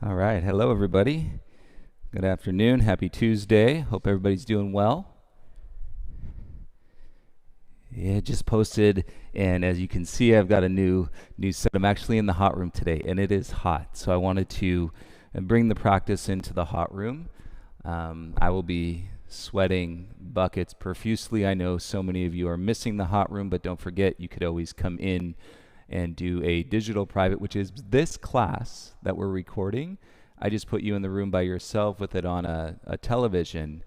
All right. Hello, everybody. Good afternoon. Happy Tuesday. Hope everybody's doing well. Yeah, just posted, and as you can see, I've got a new set. I'm actually in the hot room today, and it is hot. So I wanted to bring the practice into the hot room. I will be sweating buckets profusely. I know so many of you are missing the hot room, but don't forget, you could always come in and do a digital private, which is this class that we're recording. I just put you in the room by yourself with it on a television.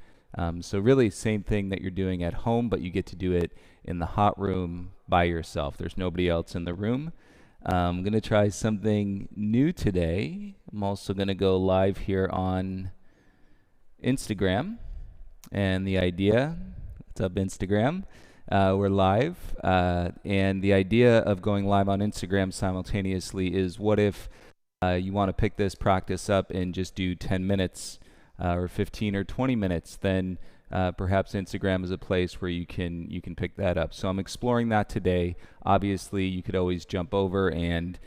So really same thing that you're doing at home, but you get to do it in the hot room by yourself. There's nobody else in the room. I'm going to try something new today. I'm also going to go live here on Instagram. And the idea, what's up Instagram? We're live. And the idea of going live on Instagram simultaneously is, what if you want to pick this practice up and just do 10 minutes or 15 or 20 minutes, then perhaps Instagram is a place where you can pick that up. So I'm exploring that today. Obviously, you could always jump over and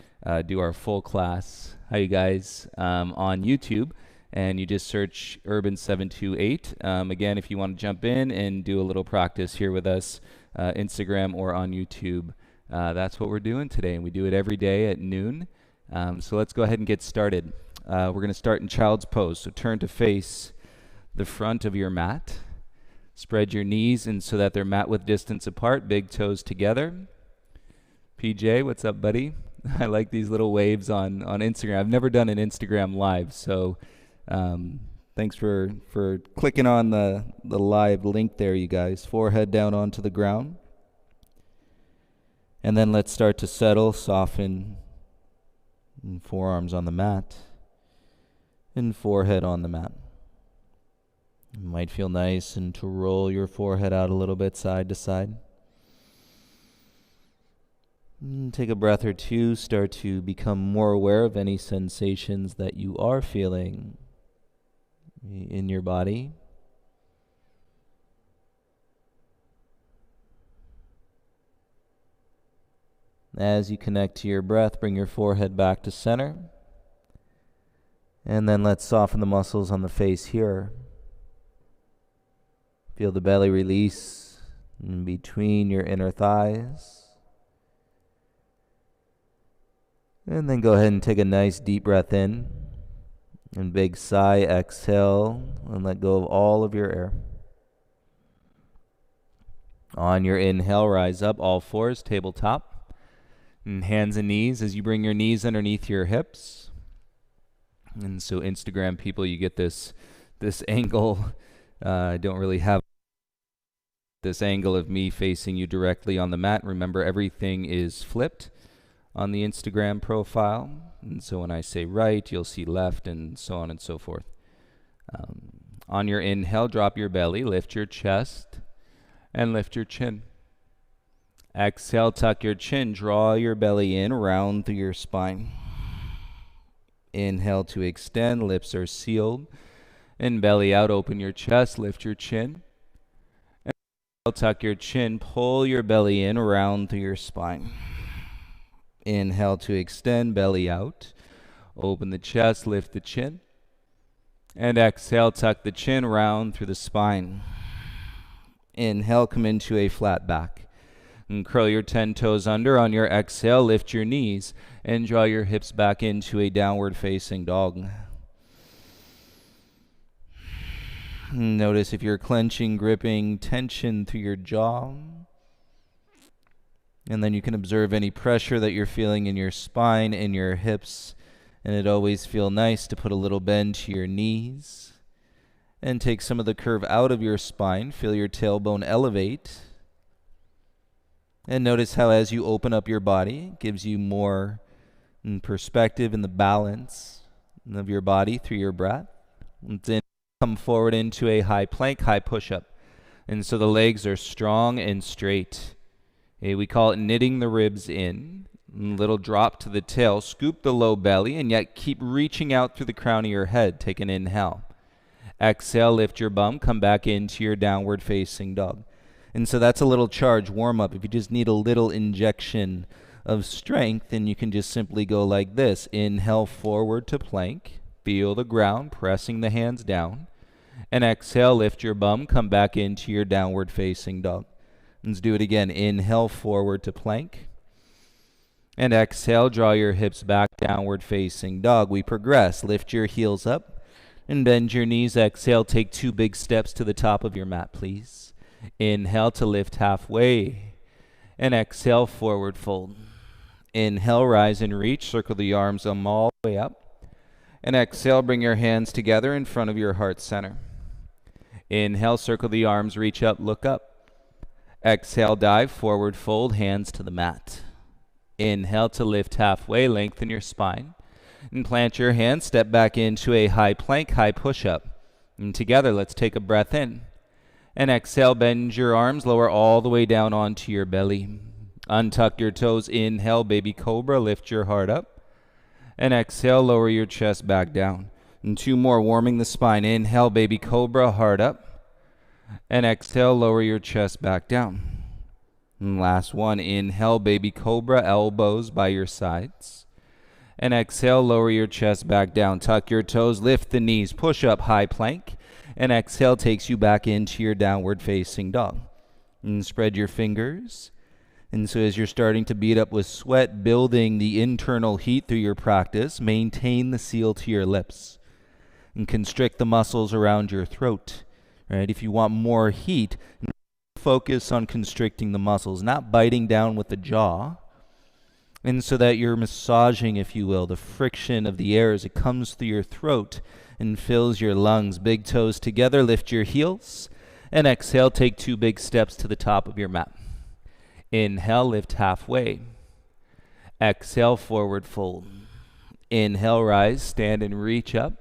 do our full class. Hi, you guys, on YouTube, and you just search Urban728. Again, if you want to jump in and do a little practice here with us, Instagram or on YouTube, that's what we're doing today, and we do it every day at noon. So let's go ahead and get started. We're going to start in child's pose. So turn to face the front of your mat. Spread your knees and so that they're mat width distance apart, big toes together. PJ, what's up, buddy? I like these little waves on Instagram. I've never done an Instagram live, so thanks for clicking on the live link there, you guys. Forehead down onto the ground. And then let's start to settle, soften, and forearms on the mat, and forehead on the mat. It might feel nice and to roll your forehead out a little bit side to side. And take a breath or two, start to become more aware of any sensations that you are feeling in your body. As you connect to your breath, bring your forehead back to center. And then let's soften the muscles on the face here. Feel the belly release in between your inner thighs. And then go ahead and take a nice deep breath in. And big sigh, exhale, and let go of all of your air. On your inhale, rise up, all fours, tabletop. And hands and knees as you bring your knees underneath your hips. And so Instagram people, you get this angle. I don't really have this angle of me facing you directly on the mat. Remember, everything is flipped on the Instagram profile. And so when I say right, you'll see left, and so on and so forth. On your inhale, drop your belly, lift your chest, and lift your chin. Exhale, tuck your chin, draw your belly in, round through your spine. Inhale to extend, lips are sealed. And belly out, open your chest, lift your chin. Exhale, tuck your chin, pull your belly in, round through your spine. Inhale to extend, belly out. Open the chest, lift the chin. And exhale, tuck the chin, round through the spine. Inhale, come into a flat back. And curl your 10 toes under. On your exhale, lift your knees and draw your hips back into a downward facing dog. Notice if you're clenching, gripping, tension through your jaw. And then you can observe any pressure that you're feeling in your spine, in your hips. And it always feels nice to put a little bend to your knees. And take some of the curve out of your spine. Feel your tailbone elevate. And notice how as you open up your body, it gives you more perspective in the balance of your body through your breath. And then come forward into a high plank, high push-up. And so the legs are strong and straight. We call it knitting the ribs in. Little drop to the tail, scoop the low belly, and yet keep reaching out through the crown of your head. Take an inhale. Exhale, lift your bum, come back into your downward facing dog. And so that's a little charge warm-up. If you just need a little injection of strength, then you can just simply go like this. Inhale forward to plank. feel the ground, pressing the hands down. And exhale, lift your bum, come back into your downward facing dog. Let's do it again. Inhale, forward to plank. And exhale, draw your hips back, downward facing dog. We progress. Lift your heels up and bend your knees. Exhale, take 2 big steps to the top of your mat, please. Inhale to lift halfway. And exhale, forward fold. Inhale, rise and reach. Circle the arms all the way up. And exhale, bring your hands together in front of your heart center. Inhale, circle the arms, reach up, look up. Exhale, dive, forward fold, hands to the mat. Inhale to lift halfway, lengthen your spine. And plant your hands, step back into a high plank, high push-up. And together, let's take a breath in. And exhale, bend your arms, lower all the way down onto your belly. Untuck your toes, inhale, baby cobra, lift your heart up. And exhale, lower your chest back down. And 2 more, warming the spine. Inhale, baby cobra, heart up. And exhale, lower your chest back down. And last one, inhale, baby cobra, elbows by your sides. And exhale, lower your chest back down. Tuck your toes, lift the knees, push up, high plank. And exhale takes you back into your downward facing dog. And spread your fingers. And so as you're starting to beat up with sweat, building the internal heat through your practice, maintain the seal to your lips. And constrict the muscles around your throat. Right? If you want more heat, focus on constricting the muscles, not biting down with the jaw. And so that you're massaging, if you will, the friction of the air as it comes through your throat and fills your lungs. Big toes together, lift your heels. And exhale, take 2 big steps to the top of your mat. Inhale, lift halfway. Exhale, forward fold. Inhale, rise, stand and reach up.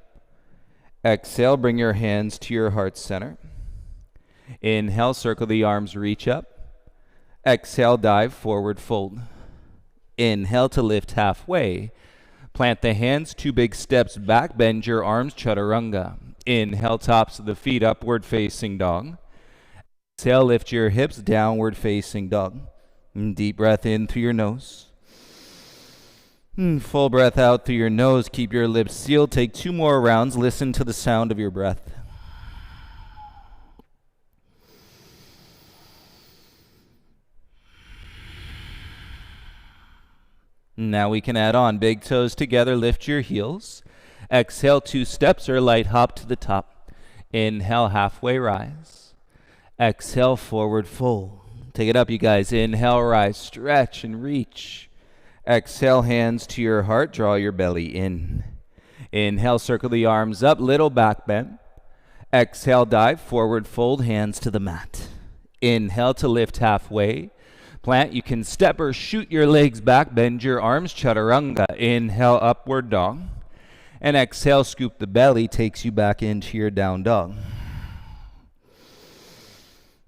Exhale, bring your hands to your heart center. Inhale, circle the arms, reach up. Exhale, dive, forward fold. Inhale to lift halfway. Plant the hands, 2 big steps back, bend your arms, chaturanga. Inhale, tops of the feet, upward facing dog. Exhale, lift your hips, downward facing dog. And deep breath in through your nose. Full breath out through your nose. Keep your lips sealed. Take 2 more rounds. Listen to the sound of your breath. Now we can add on. Big toes together. Lift your heels. Exhale, 2 steps or light hop to the top. Inhale, halfway rise. Exhale, forward fold. Take it up, you guys. Inhale, rise, stretch and reach. Exhale, hands to your heart. Draw your belly in. Inhale, circle the arms up, little back bend. Exhale, dive, forward fold, hands to the mat. Inhale to lift halfway. Plant, you can step or shoot your legs back, bend your arms, chaturanga. Inhale, upward dog. And exhale, scoop the belly, takes you back into your down dog.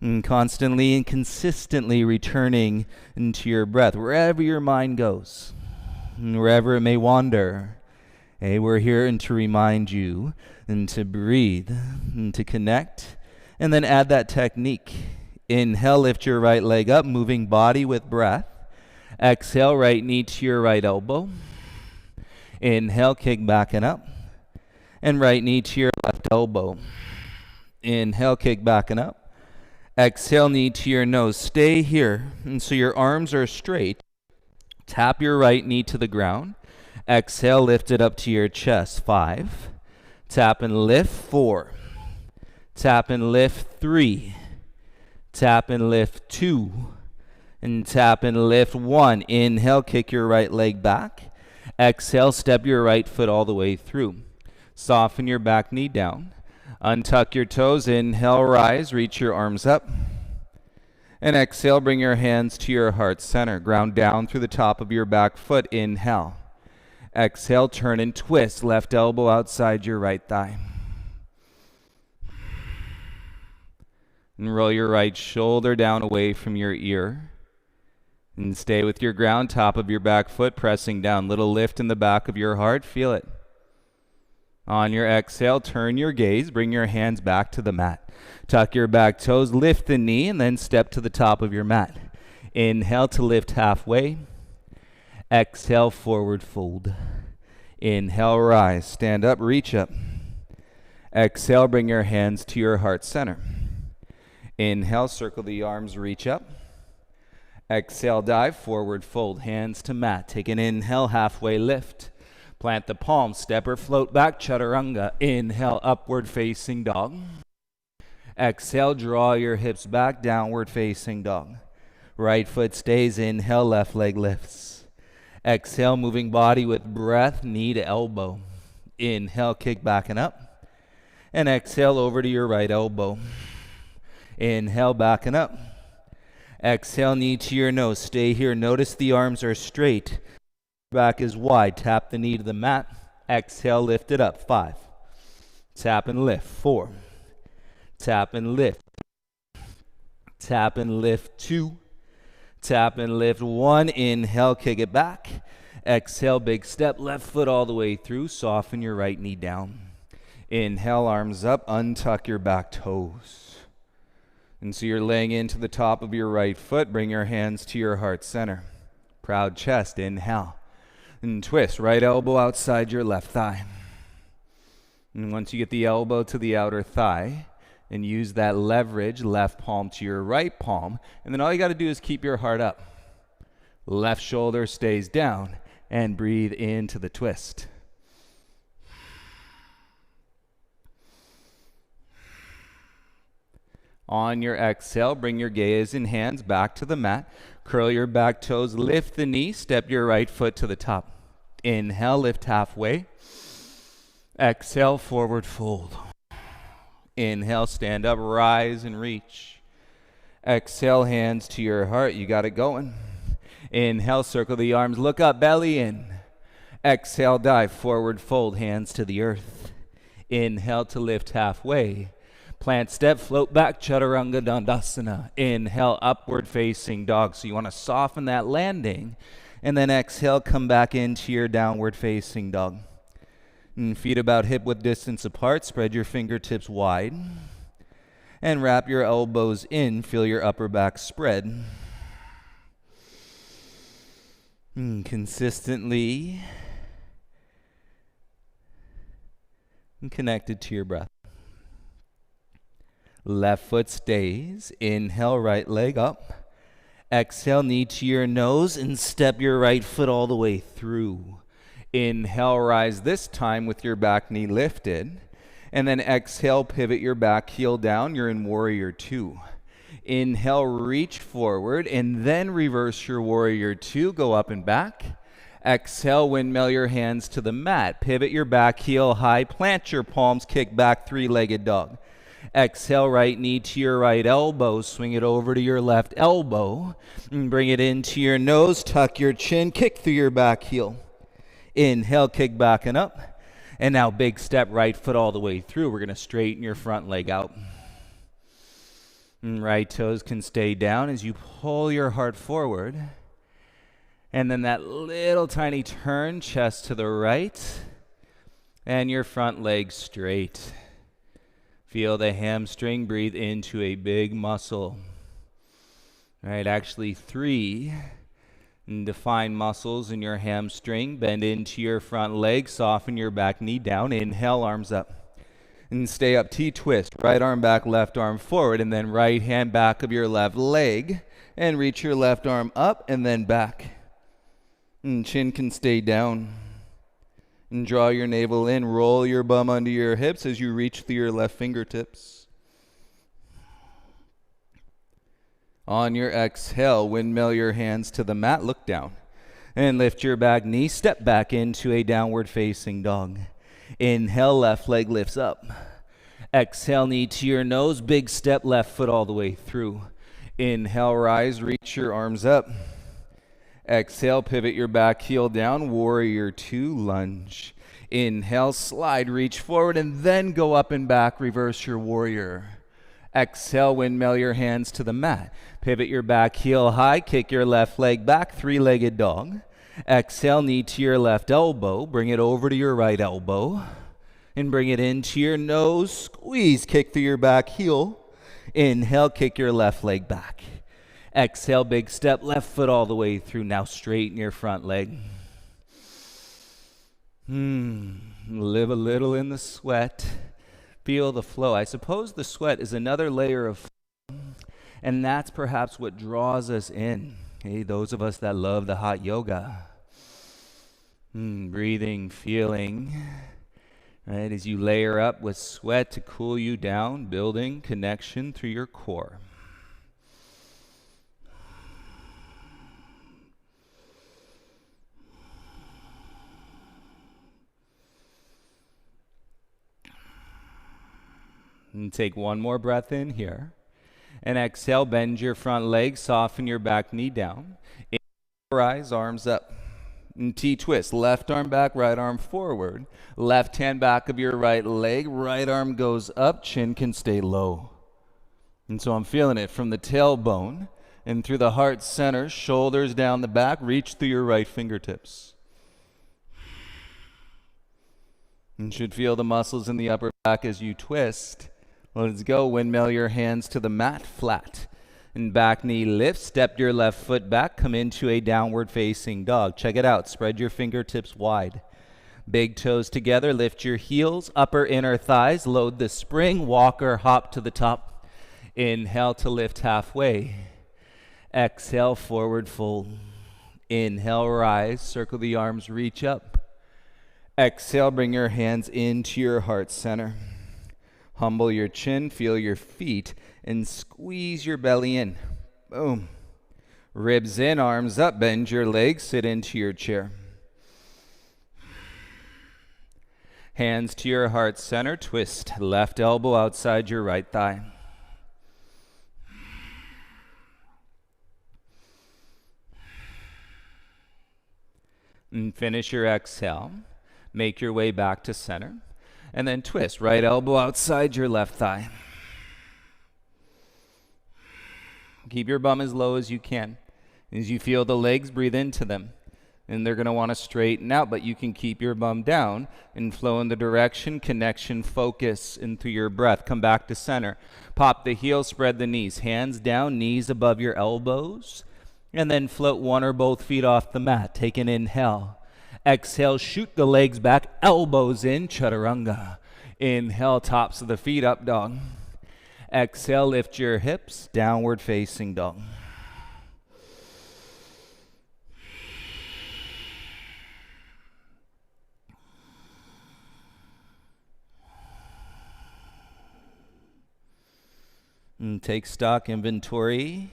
And constantly and consistently returning into your breath, wherever your mind goes, wherever it may wander. Hey, we're here to remind you and to breathe and to connect, and then add that technique. Inhale, lift your right leg up, moving body with breath. Exhale, right knee to your right elbow. Inhale, kick back and up. And right knee to your left elbow. Inhale, kick back and up. Exhale, knee to your nose. Stay here. And so your arms are straight. Tap your right knee to the ground. Exhale, lift it up to your chest. 5. Tap and lift. 4. Tap and lift. 3. Tap and lift. 2. And tap and lift. 1. Inhale, kick your right leg back. Exhale, step your right foot all the way through. Soften your back knee down. Untuck your toes. Inhale, rise, reach your arms up. And exhale, bring your hands to your heart center. Ground down through the top of your back foot. Inhale. Exhale, turn and twist. Left elbow outside your right thigh. And roll your right shoulder down away from your ear. And stay with your ground, top of your back foot, pressing down. Little lift in the back of your heart. Feel it. On your exhale, turn your gaze. Bring your hands back to the mat. Tuck your back toes, lift the knee, and then step to the top of your mat. Inhale to lift halfway. Exhale, forward fold. Inhale, rise, stand up, reach up. Exhale, bring your hands to your heart center. Inhale, circle the arms, reach up. Exhale, dive, forward fold, hands to mat. Take an inhale, halfway lift. Plant the palms, step or float back, chaturanga. Inhale, upward facing dog. Exhale, draw your hips back, downward facing dog. Right foot stays, inhale, left leg lifts. Exhale, moving body with breath, knee to elbow. Inhale, kick back and up. And exhale, over to your right elbow. Inhale, back and up. Exhale, knee to your nose. Stay here. Notice the arms are straight. Back is wide. Tap the knee to the mat. Exhale, lift it up. 5. Tap and lift. 4. Tap and lift. Tap and lift. 2. Tap and lift. 1. Inhale, kick it back. Exhale, big step. Left foot all the way through. Soften your right knee down. Inhale, arms up. Untuck your back toes. And so you're laying into the top of your right foot. Bring your hands to your heart center. Proud chest. Inhale. And twist. Right elbow outside your left thigh. And once you get the elbow to the outer thigh, and use that leverage, left palm to your right palm. And then all you got to do is keep your heart up. Left shoulder stays down. And breathe into the twist. On your exhale, bring your gaze and hands back to the mat. Curl your back toes, lift the knee, step your right foot to the top. Inhale, lift halfway. Exhale, forward fold. Inhale, stand up, rise and reach. Exhale, hands to your heart. You got it going. Inhale, circle the arms, look up, belly in. Exhale, dive, forward fold, hands to the earth. Inhale to lift halfway. Plant step, float back, chaturanga dandasana. Inhale, upward facing dog. So you want to soften that landing. And then exhale, come back into your downward facing dog. And feet about hip width distance apart. Spread your fingertips wide. And wrap your elbows in. Feel your upper back spread. And consistently and connected to your breath. Left foot stays. Inhale, right leg up. Exhale, knee to your nose and step your right foot all the way through. Inhale, rise this time with your back knee lifted. And then exhale, pivot your back heel down. You're in warrior 2. Inhale, reach forward and then reverse your warrior 2. Go up and back. Exhale, windmill your hands to the mat. Pivot your back heel high. Plant your palms, kick back, 3-legged dog. Exhale, right knee to your right elbow. Swing it over to your left elbow. And bring it into your nose. Tuck your chin. Kick through your back heel. Inhale, kick back and up. And now big step, right foot all the way through. We're going to straighten your front leg out. And right toes can stay down as you pull your heart forward. And then that little tiny turn, chest to the right. And your front leg straight. Feel the hamstring, breathe into a big muscle. All right, actually 3 defined muscles in your hamstring. Bend into your front leg, soften your back knee down. Inhale, arms up. And stay up, T-twist. Right arm back, left arm forward. And then right hand back of your left leg. And reach your left arm up and then back. And chin can stay down. And draw your navel in, roll your bum under your hips as you reach through your left fingertips. On your exhale, windmill your hands to the mat, look down. And lift your back knee, step back into a downward facing dog. Inhale, left leg lifts up. Exhale, knee to your nose, big step, left foot all the way through. Inhale, rise, reach your arms up. Exhale, pivot your back heel down, warrior 2, lunge. Inhale, slide, reach forward, and then go up and back, reverse your warrior. Exhale, windmill your hands to the mat. Pivot your back heel high, kick your left leg back, 3-legged dog. Exhale, knee to your left elbow, bring it over to your right elbow. And bring it into your nose, squeeze, kick through your back heel. Inhale, kick your left leg back. Exhale, big step, left foot all the way through. Now straighten your front leg. Live a little in the sweat. Feel the flow. I suppose the sweat is another layer of flow, and that's perhaps what draws us in. Hey, those of us that love the hot yoga. Breathing, feeling, right, as you layer up with sweat to cool you down, building connection through your core. And take one more breath in here. And exhale, bend your front leg, soften your back knee down. Rise, arms up. And T-twist, left arm back, right arm forward. Left hand back of your right leg, right arm goes up, chin can stay low. And so I'm feeling it from the tailbone and through the heart center, shoulders down the back, reach through your right fingertips. You should feel the muscles in the upper back as you twist. Let's go. Windmill your hands to the mat, flat. And back knee lift. Step your left foot back. Come into a downward facing dog. Check it out. Spread your fingertips wide. Big toes together. Lift your heels. Upper inner thighs. Load the spring. Walk or hop to the top. Inhale to lift halfway. Exhale, forward fold. Inhale, rise. Circle the arms. Reach up. Exhale, bring your hands into your heart center. Humble your chin, feel your feet, and squeeze your belly in. Boom. Ribs in, arms up, bend your legs, sit into your chair. Hands to your heart center, twist. Left elbow outside your right thigh. And finish your exhale. Make your way back to center. And then twist, right elbow outside your left thigh. Keep your bum as low as you can. As you feel the legs, breathe into them. And they're going to want to straighten out, but you can keep your bum down and flow in the direction, connection, focus, and through your breath. Come back to center. Pop the heels, spread the knees. Hands down, knees above your elbows. And then float one or both feet off the mat. Take an inhale. Exhale, shoot the legs back, elbows in, chaturanga. Inhale, tops of the feet, up dog. Exhale, lift your hips, downward facing dog. And take stock, inventory.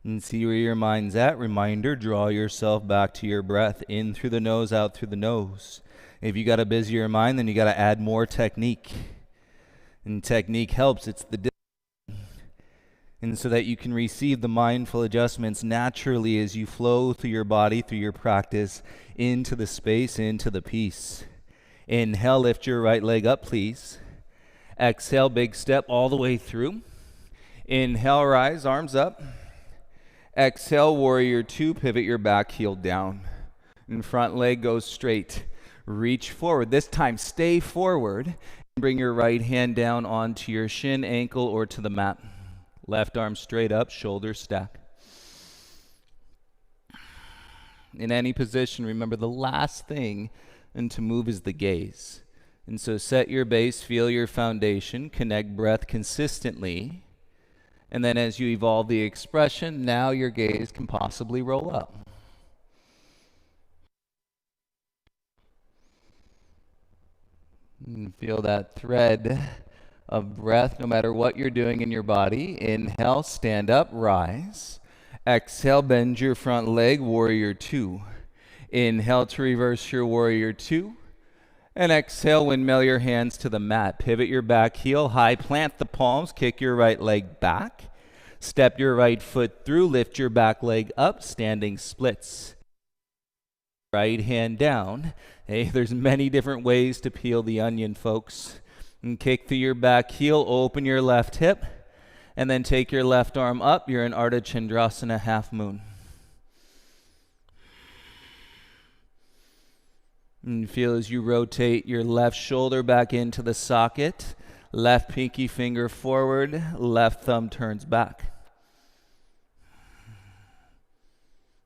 And see where your mind's at. Reminder, draw yourself back to your breath. In through the nose, out through the nose. If you got a busier mind, then you got to add more technique. And technique helps. It's the discipline. And so that you can receive the mindful adjustments naturally as you flow through your body, through your practice, into the space, into the peace. Inhale, lift your right leg up, please. Exhale, big step all the way through. Inhale, rise, arms up. Exhale, warrior two, pivot your back heel down. And front leg goes straight. Reach forward. This time, stay forward. And bring your right hand down onto your shin, ankle, or to the mat. Left arm straight up, shoulders stack. In any position, remember the last thing and to move is the gaze. And so set your base, feel your foundation, connect breath consistently. And then as you evolve the expression, now your gaze can possibly roll up. And feel that thread of breath no matter what you're doing in your body. Inhale, stand up, rise. Exhale, bend your front leg, warrior two. Inhale to reverse your warrior two. And exhale, windmill your hands to the mat. Pivot your back heel high, plant the palms, kick your right leg back. Step your right foot through, lift your back leg up, standing splits. Right hand down. Hey, there's many different ways to peel the onion, folks. And kick through your back heel, open your left hip, and then take your left arm up. You're in Ardha Chandrasana, half moon. And feel as you rotate your left shoulder back into the socket, left pinky finger forward, left thumb turns back.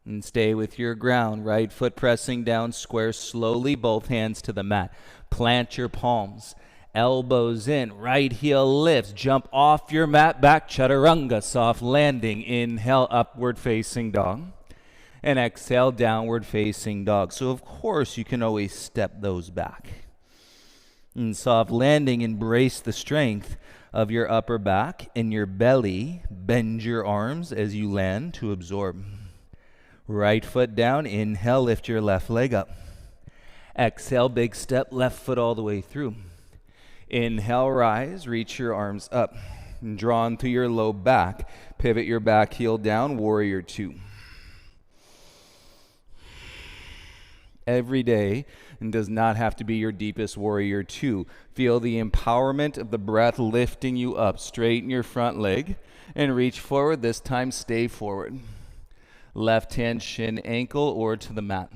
And stay with your ground. Right foot pressing down, square slowly, both hands to the mat. Plant your palms. Elbows in, right heel lifts. Jump off your mat, back chaturanga, soft landing. Inhale, upward facing dog. And exhale, downward facing dog. So of course you can always step those back. And soft landing, embrace the strength of your upper back and your belly. Bend your arms as you land to absorb. Right foot down, inhale, lift your left leg up. Exhale, big step, left foot all the way through. Inhale, rise, reach your arms up. Draw into your low back. Pivot your back heel down, warrior two. Every day, and does not have to be your deepest warrior two. Feel the empowerment of the breath lifting you up. Straighten your front leg and reach forward. This time, stay forward. Left hand, shin, ankle, or to the mat.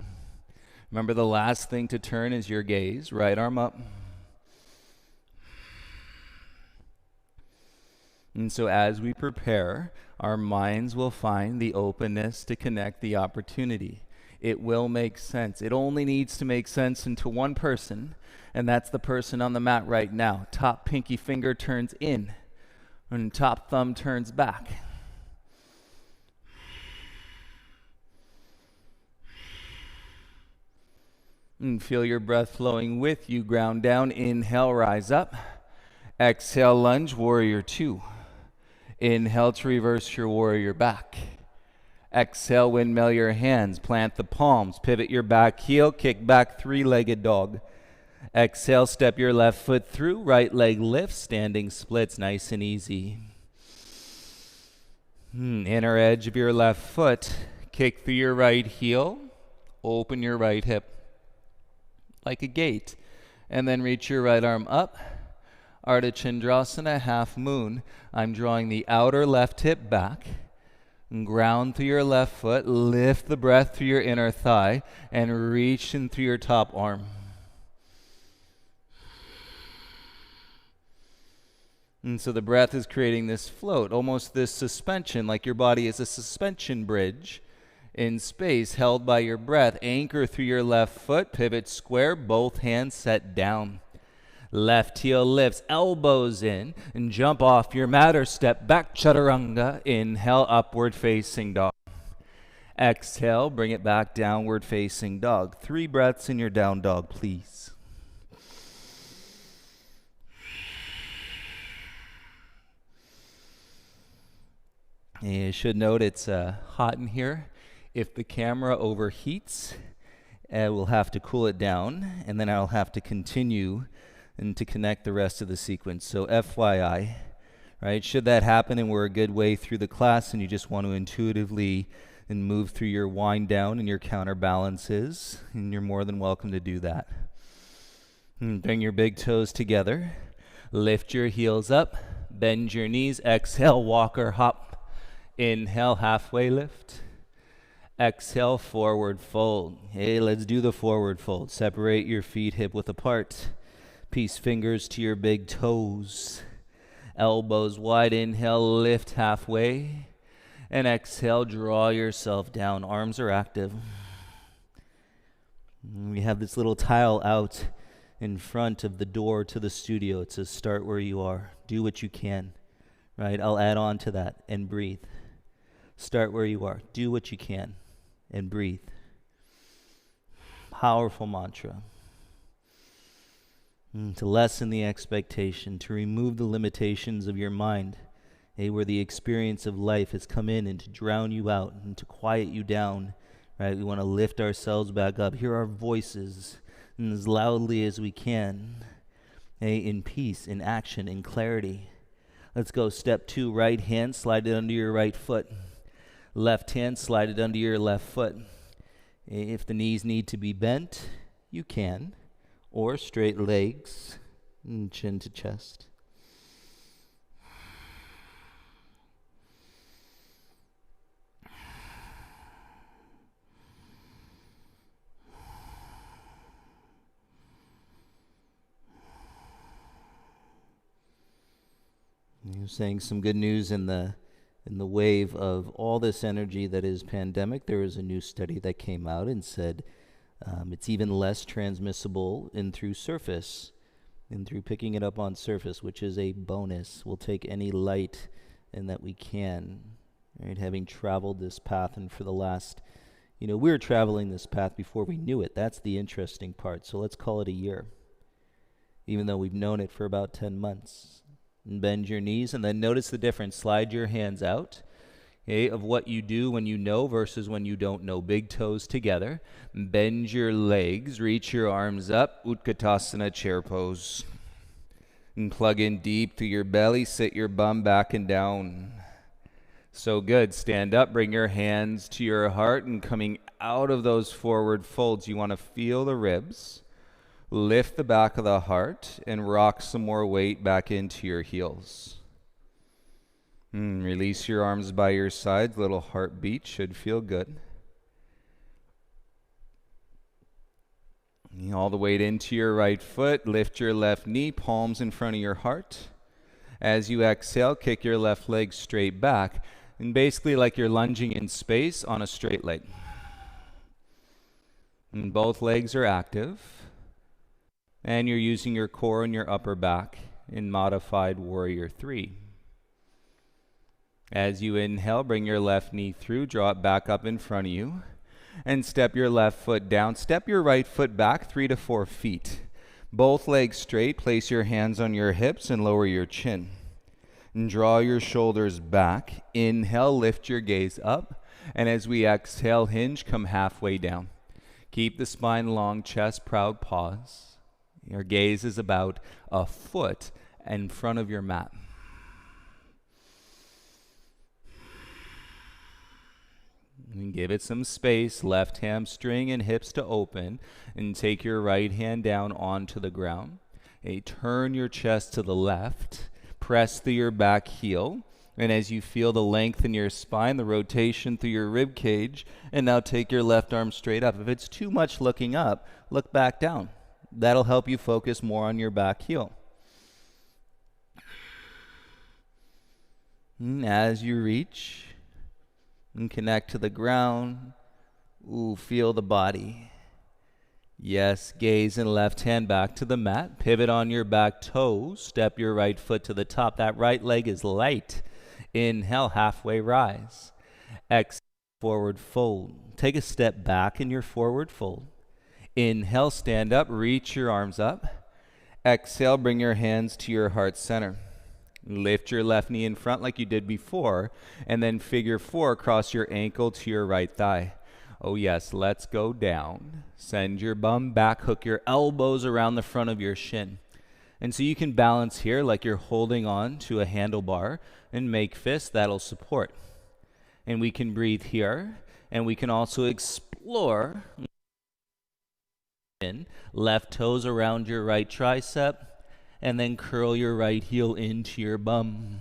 Remember, the last thing to turn is your gaze. Right arm up. And so as we prepare, our minds will find the openness to connect the opportunity. It will make sense. It only needs to make sense into one person, and that's the person on the mat right now. Top pinky finger turns in, and top thumb turns back. And feel your breath flowing with you. Ground down. Inhale, rise up. Exhale, lunge, warrior two. Inhale to reverse your warrior back. Exhale, windmill your hands. Plant the palms. Pivot your back heel. Kick back, three-legged dog. Exhale, step your left foot through. Right leg lifts. Standing splits, nice and easy. Inner edge of your left foot. Kick through your right heel. Open your right hip like a gate. And then reach your right arm up. Ardha Chandrasana, half moon. I'm drawing the outer left hip back. And ground through your left foot. Lift the breath through your inner thigh. And reach in through your top arm. And so the breath is creating this float, almost this suspension, like your body is a suspension bridge in space held by your breath. Anchor through your left foot. Pivot square. Both hands set down. Left heel lifts, elbows in, and jump off your mat or step back, chaturanga. Inhale, upward facing dog. Exhale, bring it back, downward facing dog. 3 breaths in your down dog, please. You should note it's hot in here. If the camera overheats, we'll have to cool it down, and then I'll have to continue and to connect the rest of the sequence. So FYI, right? Should that happen and we're a good way through the class and you just want to intuitively and move through your wind down and your counterbalances, and you're more than welcome to do that. Bring your big toes together. Lift your heels up. Bend your knees. Exhale, walk or hop. Inhale, halfway lift. Exhale, forward fold. Hey, let's do the forward fold. Separate your feet hip width apart. Peace fingers to your big toes. Elbows wide. Inhale, lift halfway. And exhale, draw yourself down. Arms are active. We have this little tile out in front of the door to the studio. It says, start where you are. Do what you can. Right? I'll add on to that. And breathe. Start where you are. Do what you can. And breathe. Powerful mantra. To lessen the expectation, to remove the limitations of your mind, where the experience of life has come in and to drown you out and to quiet you down, right? We want to lift ourselves back up, hear our voices and as loudly as we can, in peace, in action, in clarity. Let's go. Step 2, right hand, slide it under your right foot. Left hand, slide it under your left foot. If the knees need to be bent, you can. Or straight legs, and chin to chest. You're saying some good news in the In the wave of all this energy that is pandemic, there was a new study that came out and said it's even less transmissible in through surface, and through picking it up on surface, which is a bonus. We'll take any light and that we can, right? Having traveled this path, and for the last, we were traveling this path before we knew it. That's the interesting part. So let's call it a year, even though we've known it for about 10 months. And bend your knees, and then notice the difference. Slide your hands out, okay, of what you do when you know versus when you don't know. Big toes together. Bend your legs, reach your arms up, Utkatasana chair pose. And plug in deep through your belly, sit your bum back and down. So good. Stand up, bring your hands to your heart, and coming out of those forward folds, you want to feel the ribs. Lift the back of the heart and rock some more weight back into your heels. Release your arms by your sides. Little heartbeat should feel good. All the weight into your right foot. Lift your left knee, palms in front of your heart. As you exhale, kick your left leg straight back. And basically like you're lunging in space on a straight leg. And both legs are active. And you're using your core and your upper back in modified warrior 3. As you inhale, bring your left knee through, draw it back up in front of you, and step your left foot down. Step your right foot back 3 to 4 feet. Both legs straight, place your hands on your hips and lower your chin. And draw your shoulders back. Inhale, lift your gaze up, and as we exhale, hinge, come halfway down. Keep the spine long, chest proud, pause. Your gaze is about a foot in front of your mat. And give it some space, left hamstring and hips to open, and take your right hand down onto the ground. Turn your chest to the left, press through your back heel, and as you feel the length in your spine, the rotation through your rib cage, and now take your left arm straight up. If it's too much looking up, look back down. That'll help you focus more on your back heel. And as you reach and connect to the ground, feel the body. Yes, gaze and left hand back to the mat. Pivot on your back toes. Step your right foot to the top. That right leg is light. Inhale, halfway rise. Exhale, forward fold. Take a step back in your forward fold. Inhale, stand up, reach your arms up. Exhale, bring your hands to your heart center. Lift your left knee in front like you did before, and then figure 4 across your ankle to your right thigh. Oh yes, let's go down. Send your bum back, hook your elbows around the front of your shin. And so you can balance here like you're holding on to a handlebar, and make fists, that'll support. And we can breathe here, and we can also explore. Left toes around your right tricep, and then curl your right heel into your bum.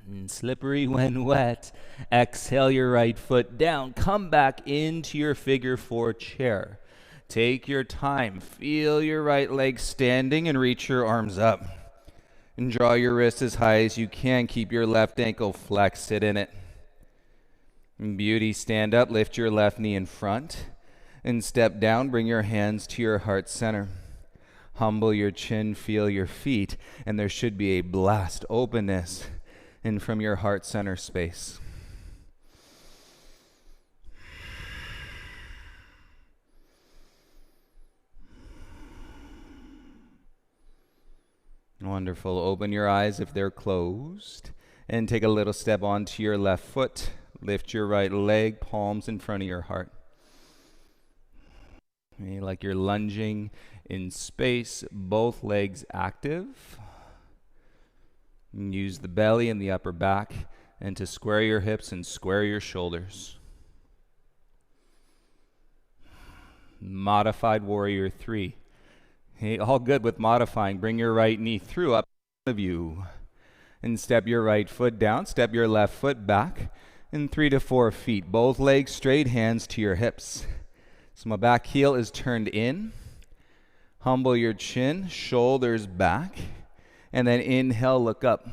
And slippery when wet. Exhale your right foot down. Come back into your figure 4 chair. Take your time. Feel your right leg standing and reach your arms up. And draw your wrist as high as you can. Keep your left ankle flexed. Sit in it. Beauty, stand up, lift your left knee in front, and step down, bring your hands to your heart center. Humble your chin, feel your feet, and there should be a blast, openness, in from your heart center space. Wonderful. Open your eyes if they're closed, and take a little step onto your left foot. Lift your right leg, palms in front of your heart. Okay, like you're lunging in space, both legs active. Use the belly and the upper back, and to square your hips and square your shoulders. Modified warrior 3. Hey, all good with modifying. Bring your right knee through up in front of you. And step your right foot down, step your left foot back. In 3 to 4 feet, both legs straight, hands to your hips. So my back heel is turned in. Humble your chin, shoulders back. And then inhale, look up.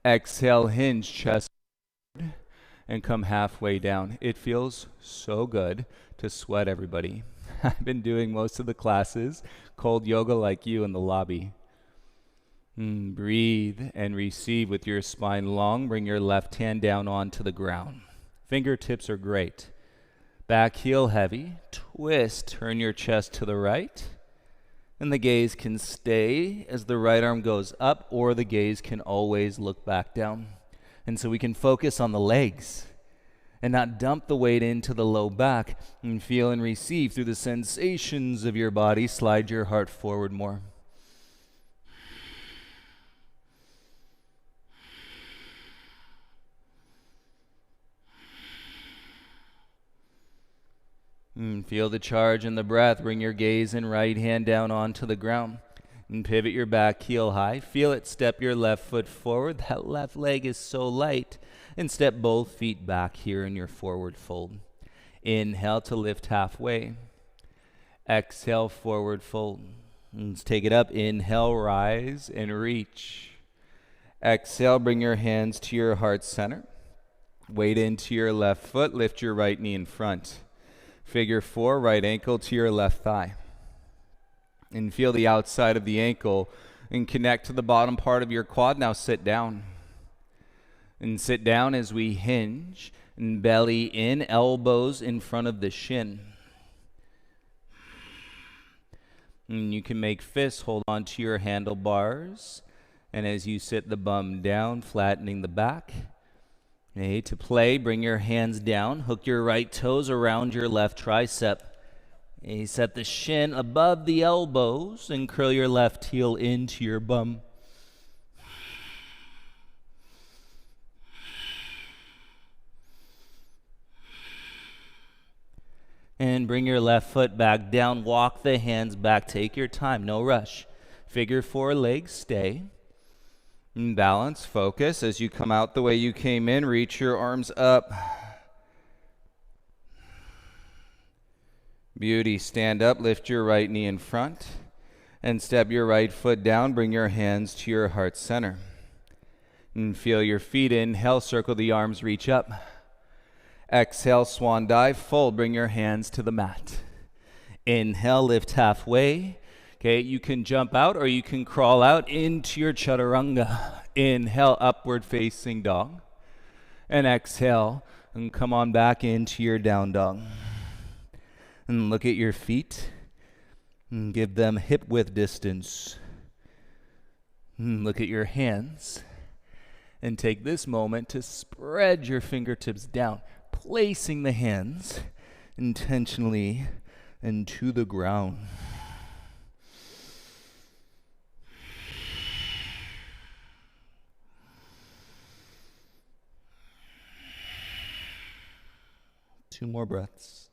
Exhale, hinge, chest, and come halfway down. It feels so good to sweat, everybody. I've been doing most of the classes, cold yoga like you in the lobby. Breathe and receive with your spine long. Bring your left hand down onto the ground. Fingertips are great. Back heel heavy. Twist, turn your chest to the right. And the gaze can stay as the right arm goes up, or the gaze can always look back down. And so we can focus on the legs and not dump the weight into the low back, and feel and receive through the sensations of your body. Slide your heart forward more. Feel the charge in the breath. Bring your gaze and right hand down onto the ground. And pivot your back heel high. Feel it. Step your left foot forward. That left leg is so light. And step both feet back here in your forward fold. Inhale to lift halfway. Exhale, forward fold. Let's take it up. Inhale, rise and reach. Exhale, bring your hands to your heart center. Weight into your left foot. Lift your right knee in front. Figure 4, right ankle to your left thigh. And feel the outside of the ankle and connect to the bottom part of your quad. Now sit down. And sit down as we hinge and belly in, elbows in front of the shin. And you can make fists, hold on to your handlebars. And as you sit the bum down, flattening the back. Okay, to play, bring your hands down, hook your right toes around your left tricep. Okay, set the shin above the elbows and curl your left heel into your bum. And bring your left foot back down, walk the hands back, take your time, no rush. Figure 4, legs stay. Balance, focus as you come out the way you came in. Reach your arms up. Beauty, stand up, lift your right knee in front and step your right foot down. Bring your hands to your heart center. And feel your feet. Inhale, circle the arms, reach up. Exhale, swan dive, fold, bring your hands to the mat. Inhale, lift halfway. Okay, you can jump out or you can crawl out into your chaturanga. Inhale, upward facing dog. And exhale, and come on back into your down dog. And look at your feet. And give them hip width distance. And look at your hands. And take this moment to spread your fingertips down, placing the hands intentionally into the ground. Two more breaths.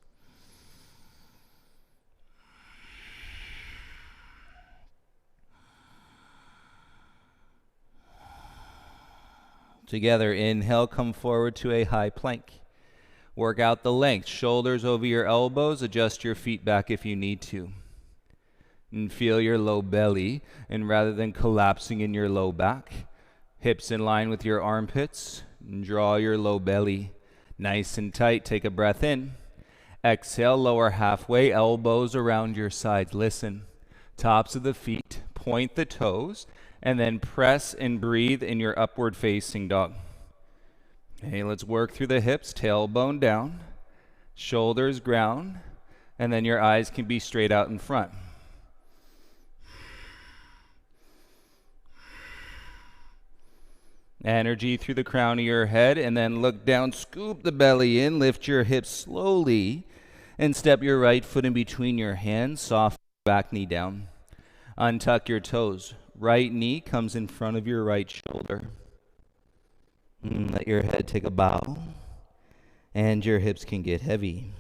Together, inhale, come forward to a high plank. Work out the length, shoulders over your elbows, adjust your feet back if you need to. And feel your low belly, and rather than collapsing in your low back, hips in line with your armpits, and draw your low belly nice and tight. Take a breath in. Exhale, lower halfway, elbows around your sides. Listen, tops of the feet, point the toes, and then press and breathe in your upward facing dog. Okay, let's work through the hips, tailbone down, shoulders ground, and then your eyes can be straight out in front. Energy through the crown of your head, and then look down, scoop the belly in, lift your hips slowly, and step your right foot in between your hands, soft back knee down. Untuck your toes. Right knee comes in front of your right shoulder. Let your head take a bow, and your hips can get heavy.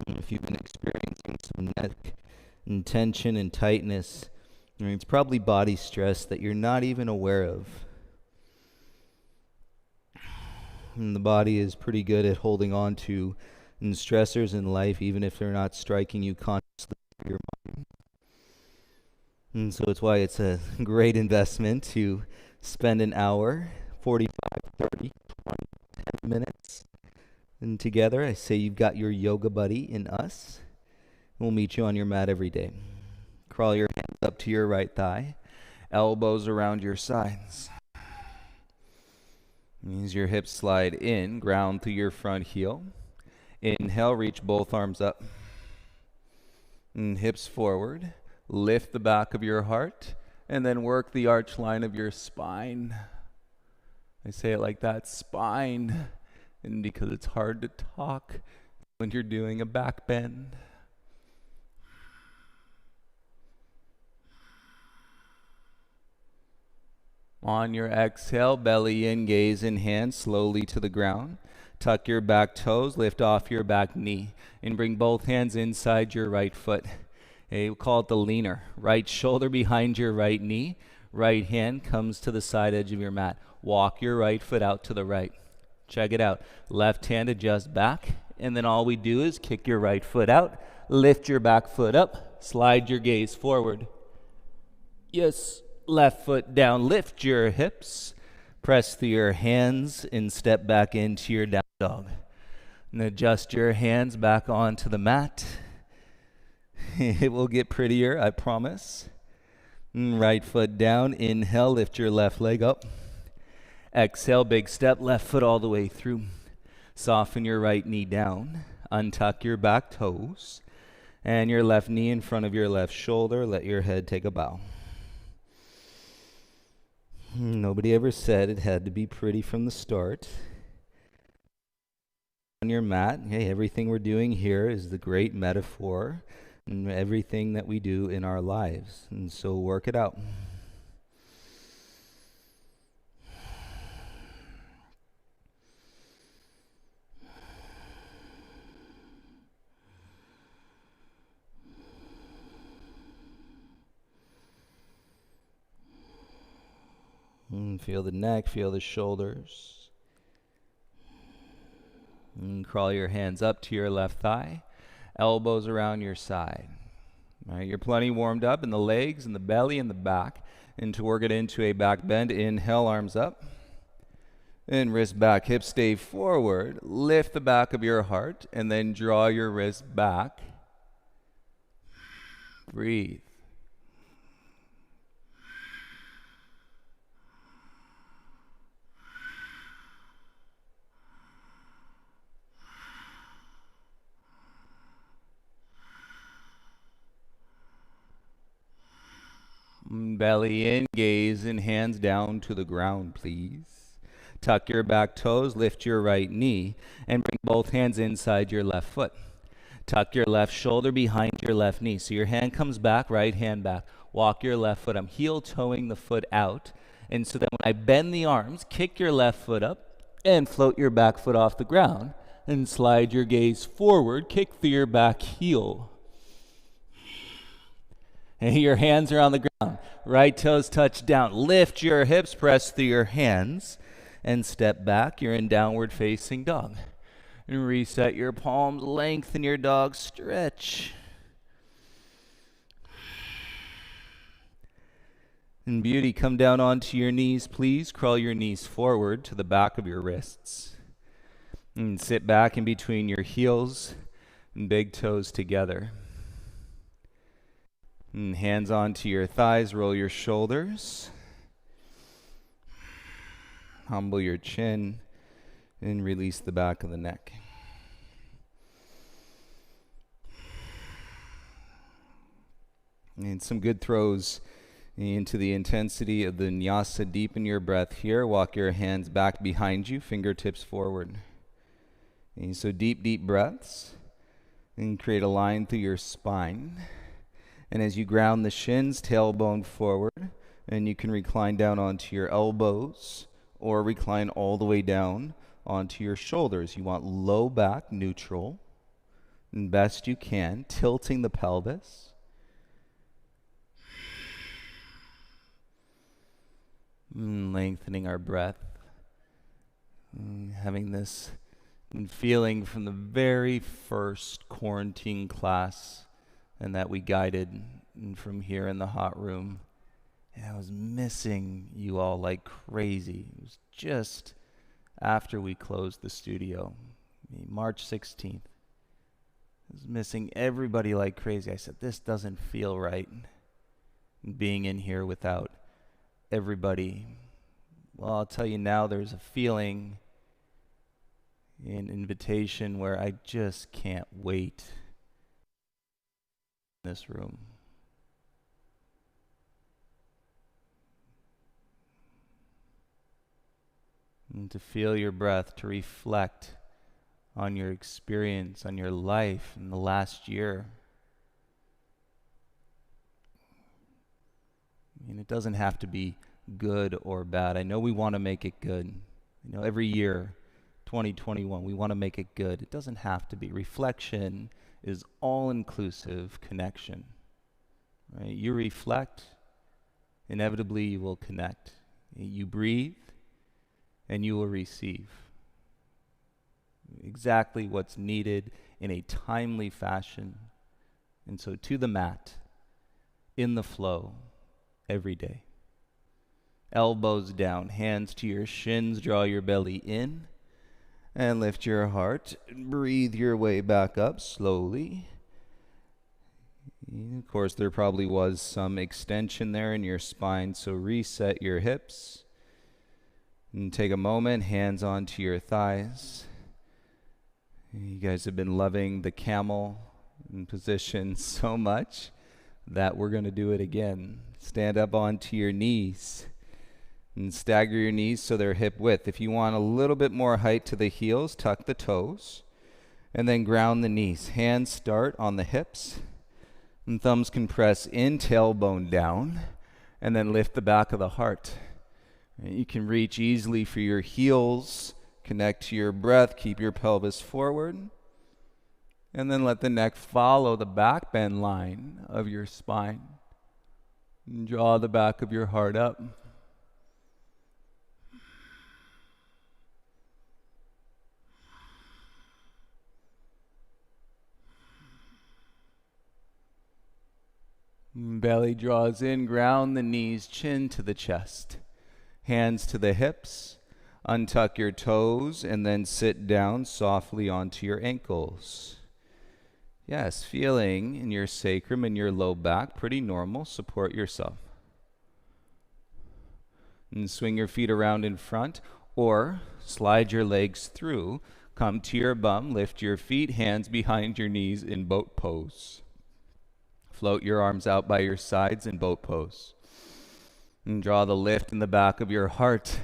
If you've been experiencing some neck and tension and tightness, it's probably body stress that you're not even aware of. And the body is pretty good at holding on to stressors in life, even if they're not striking you consciously through your mind. And so it's why it's a great investment to spend an hour, 45, 30, 20, 10 minutes and together. I say you've got your yoga buddy in us. We'll meet you on your mat every day. Crawl your hands up to your right thigh, elbows around your sides. As your hips slide in, ground through your front heel. Inhale, reach both arms up. And hips forward. Lift the back of your heart, and then work the arch line of your spine. I say it like that, spine, and because it's hard to talk when you're doing a back bend. On your exhale, belly in, gaze in hand, slowly to the ground. Tuck your back toes, lift off your back knee, and bring both hands inside your right foot. We'll call it the leaner. Right shoulder behind your right knee. Right hand comes to the side edge of your mat. Walk your right foot out to the right. Check it out. Left hand adjusts back, and then all we do is kick your right foot out, lift your back foot up, slide your gaze forward. Yes, left foot down, lift your hips, press through your hands, and step back into your down dog. And adjust your hands back onto the mat. It will get prettier, I promise. Right foot down. Inhale, lift your left leg up. Exhale, big step, left foot all the way through. Soften your right knee down. Untuck your back toes. And your left knee in front of your left shoulder. Let your head take a bow. Nobody ever said it had to be pretty from the start. On your mat, hey, everything we're doing here is the great metaphor and everything that we do in our lives. And so work it out. Feel the neck, feel the shoulders. Crawl your hands up to your left thigh, elbows around your side. All right, you're plenty warmed up in the legs and the belly and the back. And to work it into a back bend, inhale, arms up. And wrist back, hips stay forward. Lift the back of your heart and then draw your wrist back. Breathe. Belly in, gaze and hands down to the ground, please. Tuck your back toes, lift your right knee, and bring both hands inside your left foot. Tuck your left shoulder behind your left knee. So your hand comes back, right hand back. Walk your left foot. I'm heel toeing the foot out. And so then when I bend the arms, kick your left foot up and float your back foot off the ground. And slide your gaze forward, kick through your back heel. And your hands are on the ground. Right toes touch down. Lift your hips, press through your hands, and step back. You're in downward facing dog. And reset your palms, lengthen your dog, stretch. And beauty, come down onto your knees, please. Crawl your knees forward to the back of your wrists. And sit back in between your heels and big toes together. And hands onto your thighs, roll your shoulders. Humble your chin and release the back of the neck. And some good throws into the intensity of the vinyasa. Deepen your breath here. Walk your hands back behind you, fingertips forward. And so deep breaths. And create a line through your spine. And as you ground the shins, tailbone forward, and you can recline down onto your elbows or recline all the way down onto your shoulders. You want low back, neutral, and best you can, tilting the pelvis. Lengthening our breath. Having this feeling from the very first quarantine class and that we guided from here in the hot room. And I was missing you all like crazy. It was just after we closed the studio, March 16th. I was missing everybody like crazy. I said, this doesn't feel right, being in here without everybody. Well, I'll tell you now, there's a feeling, an invitation where I just can't wait in this room. And to feel your breath, to reflect on your experience, on your life in the last year. It doesn't have to be good or bad. I know we want to make it good. Every year, 2021, we want to make it good. It doesn't have to be. Reflection is all-inclusive connection. Right? You reflect, inevitably you will connect. You breathe, and you will receive exactly what's needed in a timely fashion. And so to the mat, in the flow, every day. Elbows down, hands to your shins, draw your belly in, and lift your heart. Breathe your way back up slowly. Of course, there probably was some extension there in your spine, so reset your hips. And take a moment, hands onto your thighs. You guys have been loving the camel position so much that we're going to do it again. Stand up onto your knees and stagger your knees so they're hip width. If you want a little bit more height to the heels, tuck the toes and then ground the knees. Hands start on the hips and thumbs can press in, tailbone down, and then lift the back of the heart. You can reach easily for your heels, connect to your breath, keep your pelvis forward, and then let the neck follow the back bend line of your spine. And draw the back of your heart up. Belly draws in, ground the knees, chin to the chest. Hands to the hips, untuck your toes, and then sit down softly onto your ankles. Yes, feeling in your sacrum and your low back, pretty normal. Support yourself. And swing your feet around in front, or slide your legs through. Come to your bum, lift your feet, hands behind your knees in boat pose. Float your arms out by your sides in boat pose. And draw the lift in the back of your heart.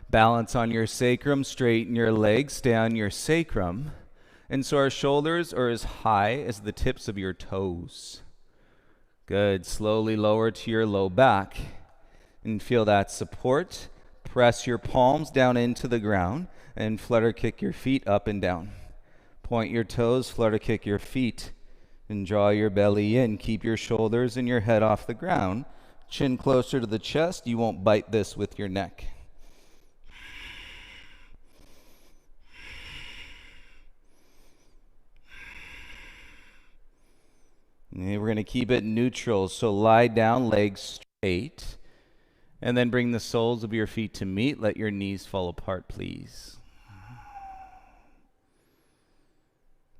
Balance on your sacrum, straighten your legs, stay on your sacrum. And so our shoulders are as high as the tips of your toes. Good. Slowly lower to your low back. And feel that support. Press your palms down into the ground and flutter kick your feet up and down. Point your toes, flutter kick your feet, and draw your belly in. Keep your shoulders and your head off the ground. Chin closer to the chest. You won't bite this with your neck. And we're going to keep it neutral. So lie down, legs straight. And then bring the soles of your feet to meet. Let your knees fall apart, please.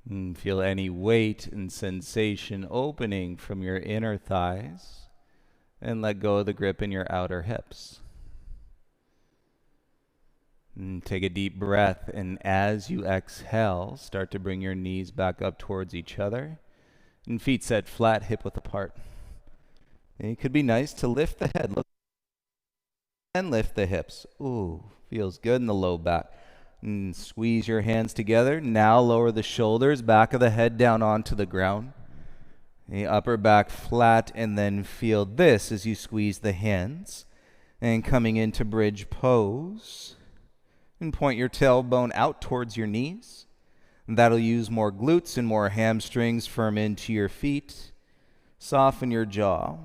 And feel any weight and sensation opening from your inner thighs. And let go of the grip in your outer hips. And take a deep breath, and as you exhale, start to bring your knees back up towards each other. And feet set flat, hip width apart. And it could be nice to lift the head. Look and lift the hips. Ooh, feels good in the low back. And squeeze your hands together. Now lower the shoulders, back of the head down onto the ground. The upper back flat, and then feel this as you squeeze the hands. And coming into bridge pose. And point your tailbone out towards your knees. And that'll use more glutes and more hamstrings. Firm into your feet. Soften your jaw.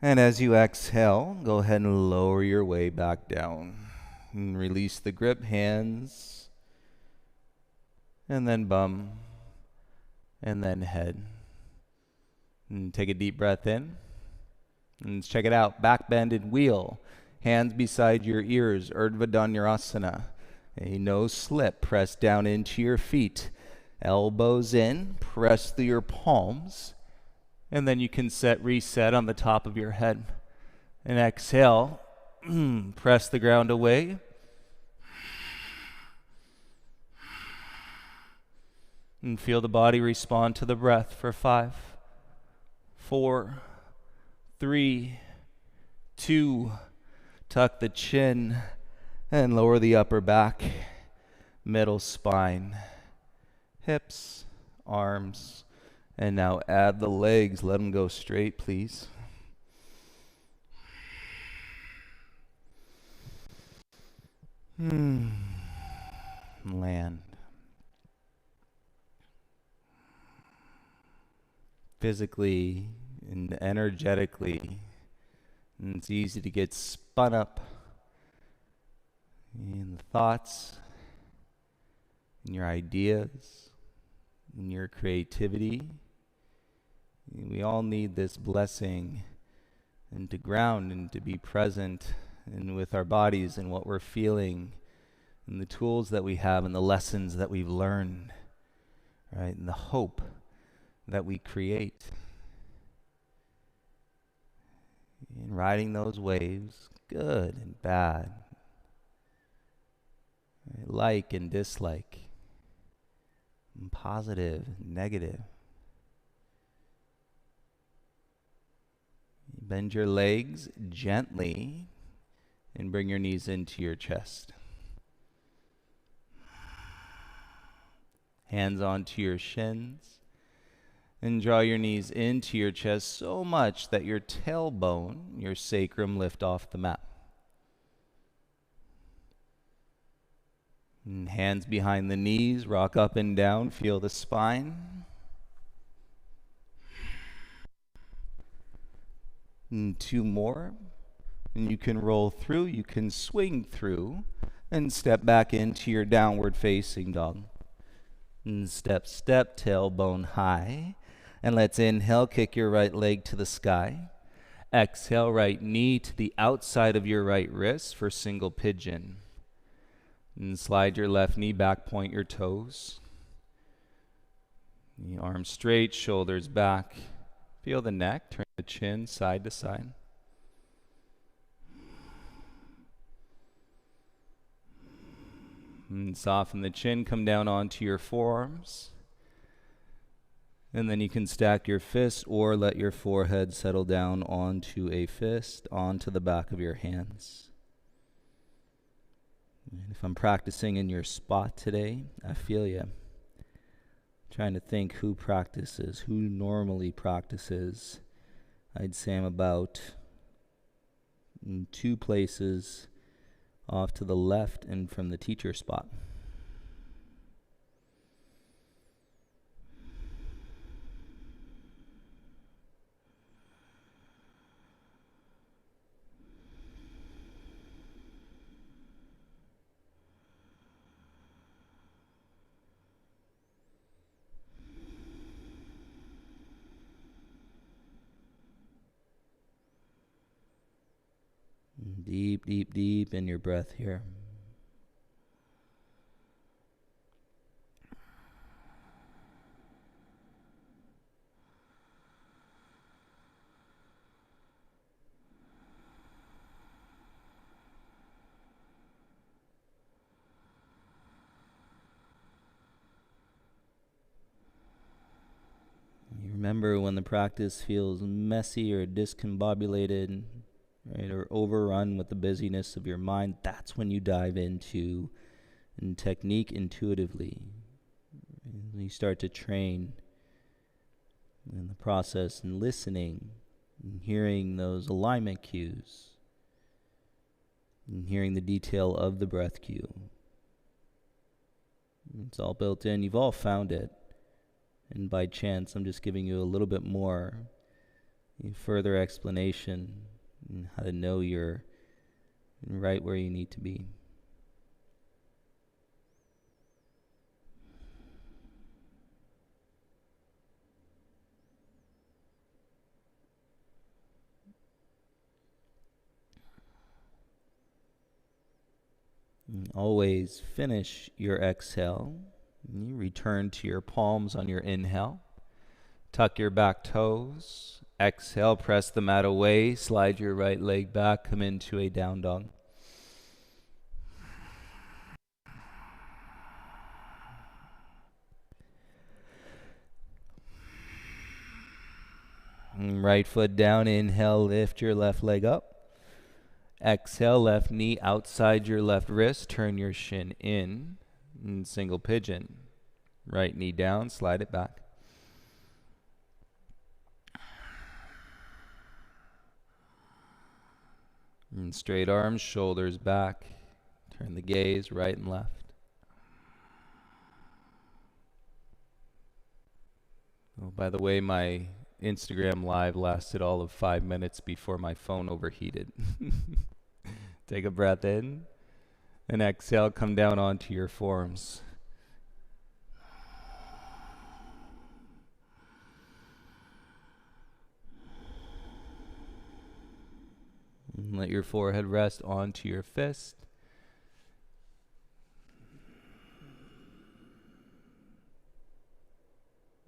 And as you exhale, go ahead and lower your way back down. And release the grip, hands. And then bum. And then head. And take a deep breath in. And let's check it out. Back bend and wheel. Hands beside your ears. Urdhva Dhanurasana. A no slip. Press down into your feet. Elbows in. Press through your palms. And then you can reset on the top of your head. And exhale. Press the ground away. And feel the body respond to the breath for 5, 4, 3, 2. Tuck the chin and lower the upper back, middle spine, hips, arms, and now add the legs. Let them go straight, please. Land. Physically and energetically, and it's easy to get spun up in the thoughts, in your ideas, in your creativity. We all need this blessing, and to ground and to be present and with our bodies and what we're feeling and the tools that we have and the lessons that we've learned, right? And the hope that we create. In riding those waves, good and bad, like and dislike, and positive and negative. Bend your legs gently and bring your knees into your chest. Hands onto your shins. And draw your knees into your chest so much that your tailbone, your sacrum, lift off the mat. And hands behind the knees, rock up and down, feel the spine. And 2 more. And you can roll through, you can swing through, and step back into your downward facing dog. And step, tailbone high. And let's inhale, kick your right leg to the sky. Exhale, right knee to the outside of your right wrist for single pigeon. And slide your left knee back, point your toes. The arms straight, shoulders back. Feel the neck, turn the chin side to side. And soften the chin, come down onto your forearms. And then you can stack your fists or let your forehead settle down onto a fist, onto the back of your hands. And if I'm practicing in your spot today, I feel you. Trying to think who practices, who normally practices. I'd say I'm about in 2 places off to the left and from the teacher spot. Deep, deep, deep in your breath here. You remember when the practice feels messy or discombobulated, right, or overrun with the busyness of your mind, that's when you dive into technique intuitively. You start to train in the process and listening and hearing those alignment cues and hearing the detail of the breath cue. It's all built in. You've all found it. And by chance, I'm just giving you a little bit more further explanation on how to know you're right where you need to be. And always finish your exhale. And you return to your palms on your inhale. Tuck your back toes. Exhale, press the mat away. Slide your right leg back. Come into a down dog. And right foot down. Inhale, lift your left leg up. Exhale, left knee outside your left wrist. Turn your shin in. And single pigeon. Right knee down, slide it back. And straight arms, shoulders back. Turn the gaze right and left. Oh, by the way, my Instagram live lasted all of 5 minutes before my phone overheated. Take a breath in and exhale, come down onto your forearms. And let your forehead rest onto your fist.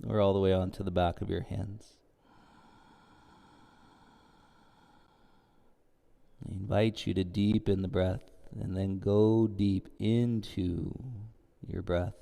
Or all the way onto the back of your hands. I invite you to deepen the breath and then go deep into your breath.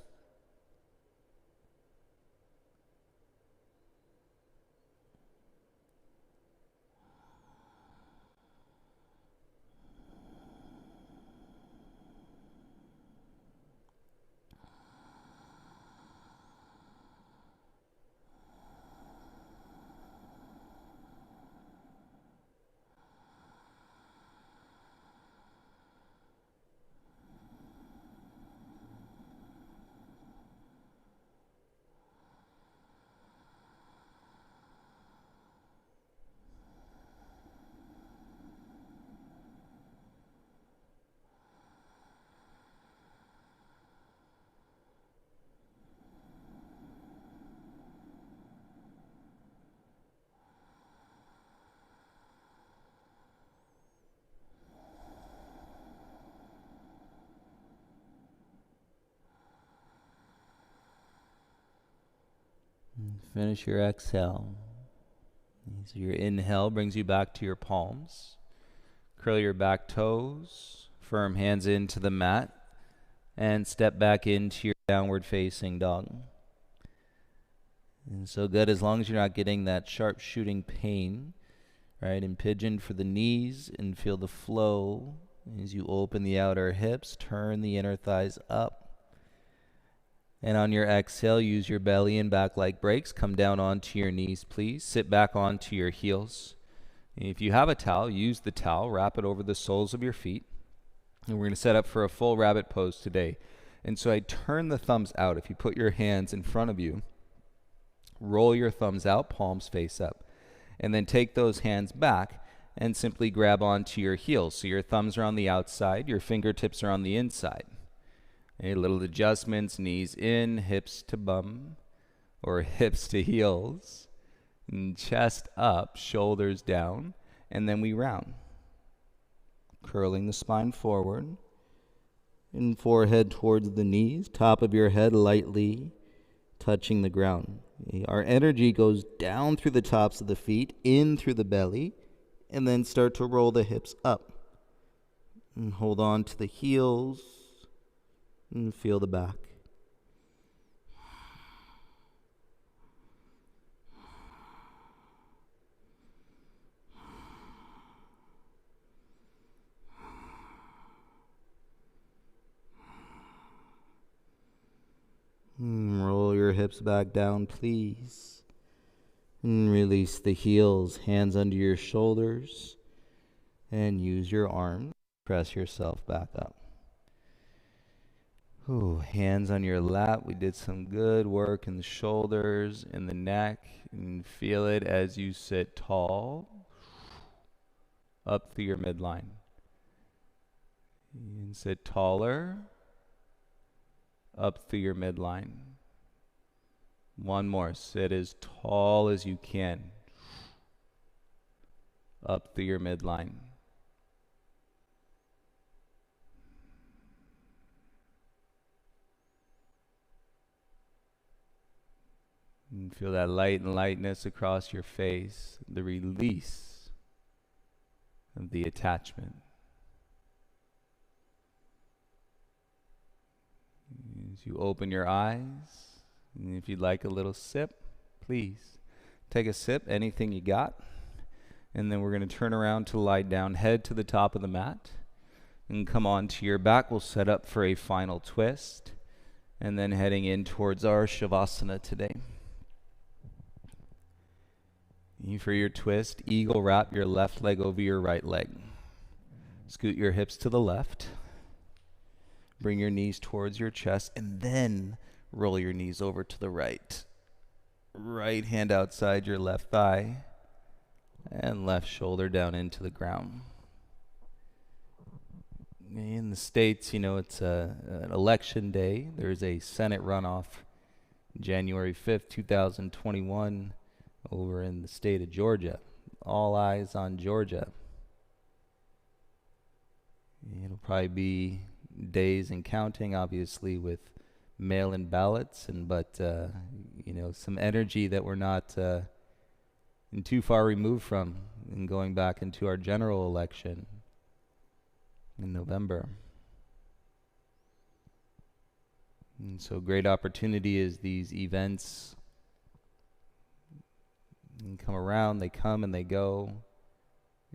Finish your exhale. So your inhale brings you back to your palms. Curl your back toes. Firm hands into the mat. And step back into your downward facing dog. And so good, as long as you're not getting that sharp shooting pain, right? In pigeon for the knees, and feel the flow as you open the outer hips, turn the inner thighs up. And on your exhale, use your belly and back like brakes. Come down onto your knees, please. Sit back onto your heels. If you have a towel, use the towel. Wrap it over the soles of your feet. And we're going to set up for a full rabbit pose today. And so I turn the thumbs out. If you put your hands in front of you, roll your thumbs out, palms face up. And then take those hands back and simply grab onto your heels. So your thumbs are on the outside, your fingertips are on the inside. A little adjustments, knees in, hips to bum, or hips to heels, and chest up, shoulders down, and then we round. Curling the spine forward, and forehead towards the knees, top of your head lightly touching the ground. Our energy goes down through the tops of the feet, in through the belly, and then start to roll the hips up. And hold on to the heels. And feel the back. Roll your hips back down, please. And release the heels, hands under your shoulders. And use your arms. Press yourself back up. Ooh, hands on your lap. We did some good work in the shoulders, in the neck, and feel it as you sit tall, up through your midline. And sit taller, up through your midline. One more. Sit as tall as you can, up through your midline. And feel that light and lightness across your face, the release of the attachment. As you open your eyes, and if you'd like a little sip, please take a sip, anything you got. And then we're going to turn around to lie down, head to the top of the mat, and come on to your back. We'll set up for a final twist, and then heading in towards our Savasana today. For your twist, eagle wrap your left leg over your right leg. Scoot your hips to the left. Bring your knees towards your chest, and then roll your knees over to the right. Right hand outside your left thigh, and left shoulder down into the ground. In the States, it's an election day. There's a Senate runoff January 5th, 2021 over in the state of Georgia. All eyes on Georgia. It'll probably be days and counting, obviously, with mail-in ballots, but some energy that we're not too far removed from, and going back into our general election in November. And so great opportunity as these events come around, they come and they go.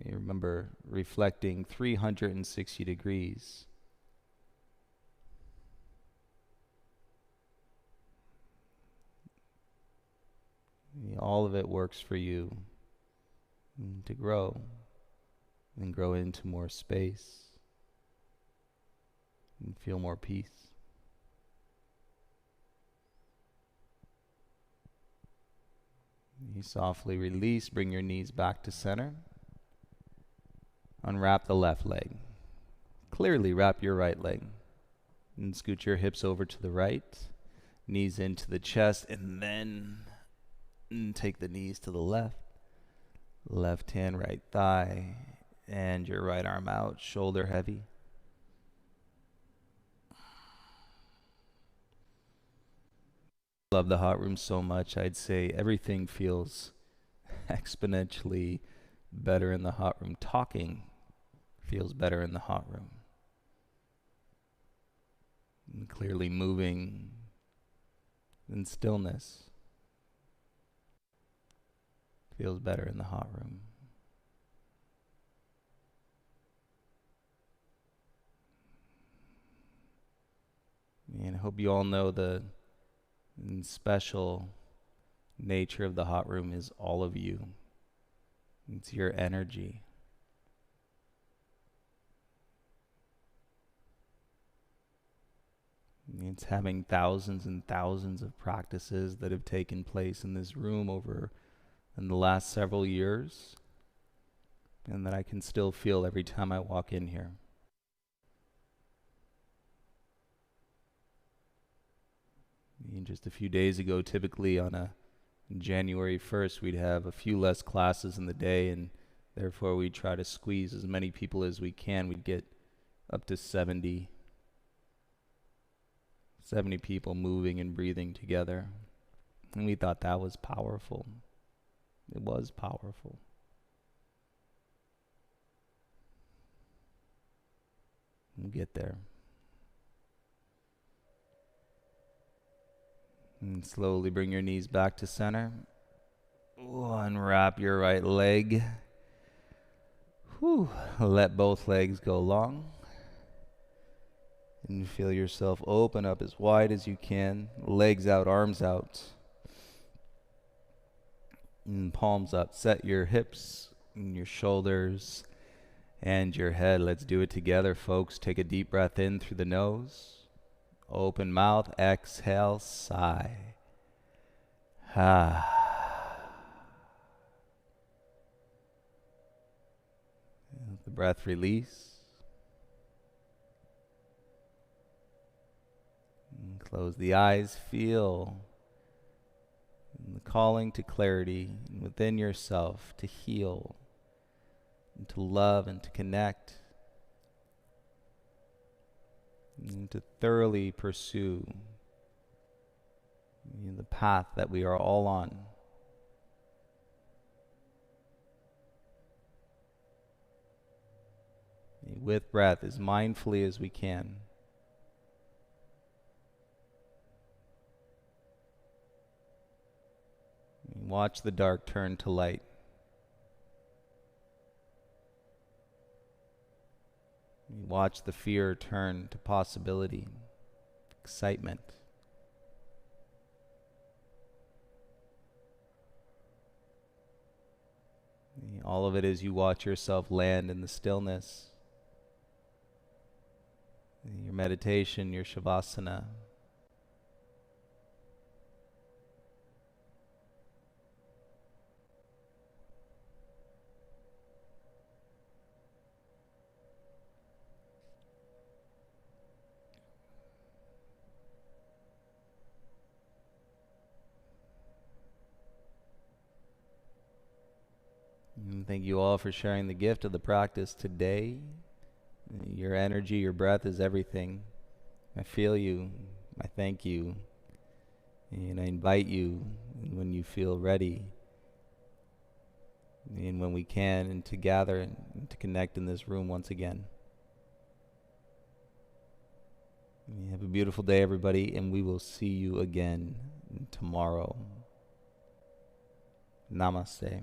You remember reflecting 360 degrees. All of it works for you to grow and grow into more space and feel more peace. You softly release, bring your knees back to center. Unwrap the left leg. Clearly wrap your right leg. And scoot your hips over to the right. Knees into the chest, and then take the knees to the left. Left hand, right thigh, and your right arm out, shoulder heavy. Love the hot room so much, I'd say everything feels exponentially better in the hot room. Talking feels better in the hot room. And clearly moving in stillness feels better in the hot room. And I hope you all know the special nature of the hot room is all of you. It's your energy. It's having thousands and thousands of practices that have taken place in this room in the last several years, and that I can still feel every time I walk in here. Just a few days ago, typically on January 1st, we'd have a few less classes in the day, and therefore we try to squeeze as many people as we can. We'd get up to 70 people moving and breathing together. And we thought that was powerful. It was powerful. We'll get there. And slowly bring your knees back to center. Unwrap your right leg. Let both legs go long. And feel yourself open up as wide as you can. Legs out, arms out. And palms up. Set your hips and your shoulders and your head. Let's do it together, folks. Take a deep breath in through the nose. Open mouth, exhale, sigh. Let the breath release. And close the eyes, feel the calling to clarity within yourself to heal and to love and to connect. And to thoroughly pursue the path that we are all on. With breath, as mindfully as we can. Watch the dark turn to light. Watch the fear turn to possibility, excitement. All of it as you watch yourself land in the stillness. Your meditation, your Savasana. And thank you all for sharing the gift of the practice today. Your energy, your breath is everything. I feel you. I thank you. And I invite you when you feel ready, and when we can, and to gather and to connect in this room once again. Have a beautiful day, everybody, and we will see you again tomorrow. Namaste.